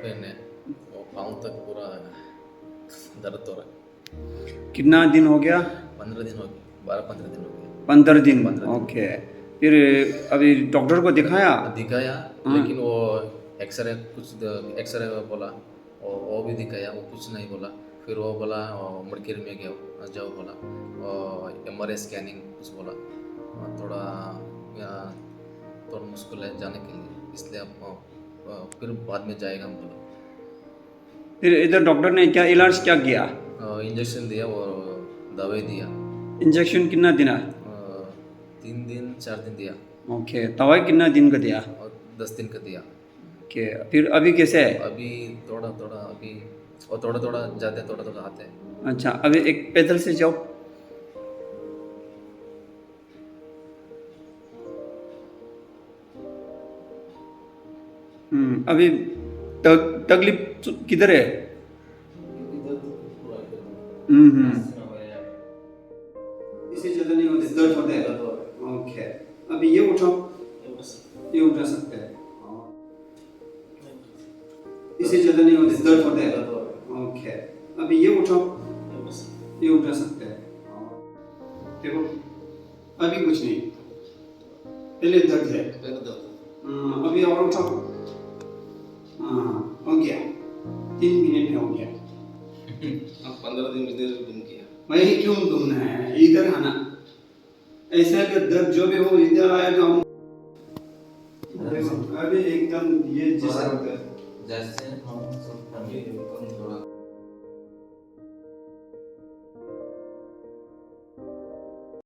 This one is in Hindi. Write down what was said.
पेन है, वो पाँव तक पूरा दर्द हो रहा कितना दिन हो गया? है। 15 दिन हो गए, 12-15 दिन हो गए। 15 दिन। 15 दिन ओके, फिर अभी डॉक्टर को दिखाया? दिखाया, हाँ। लेकिन वो एक्सरे एक्सरे बोला, वो भी दिखाया, वो कुछ नहीं बोला। फिर वो बोला मडकेरी में गया जाओ बोला, और MRI स्कैनिंग कुछ बोला, थोड़ा थोड़ा मुश्किल है जाने के लिए, इसलिए आप फिर बाद में जाएगा हम बोला। फिर इधर डॉक्टर ने क्या इलाज क्या किया? इंजेक्शन दिया और दवाई दिया, इंजेक्शन कितना दिना? 3 दिन 4 दिन दिया, ओके, दवाई कितना दिन का दिया? और 10 दिन का दिया। ओके, फिर अभी कैसे है? अभी थोड़ा थोड़ा अभी, और थोड़ा थोड़ा जाते हैं, थोड़ा थोड़ा आते हैं। अच्छा, अभी एक पैदल से जाओ। अभी तकलीफ किधर है? इसी जगह नहीं होते, दर्द होते हैं। ओके, अभी ये उठो, ये उठा सकते हैं। इसी जगह नहीं होते, दर्द होते हैं। ओके, अभी ये उठो, ये उठा सकते हैं। देखो, अभी कुछ नहीं, पहले दर्द है। अभी और उठो। हाँ, हो गया, 3 मिनट में हो गया। अब 15 दिन इधर घूम किया। वही क्यों घूमना है, इधर आना। ऐसा अगर दर्द जो भी हो इधर आया तो हम अभी एकदम ये जैसे जैसे हम सब फैमिली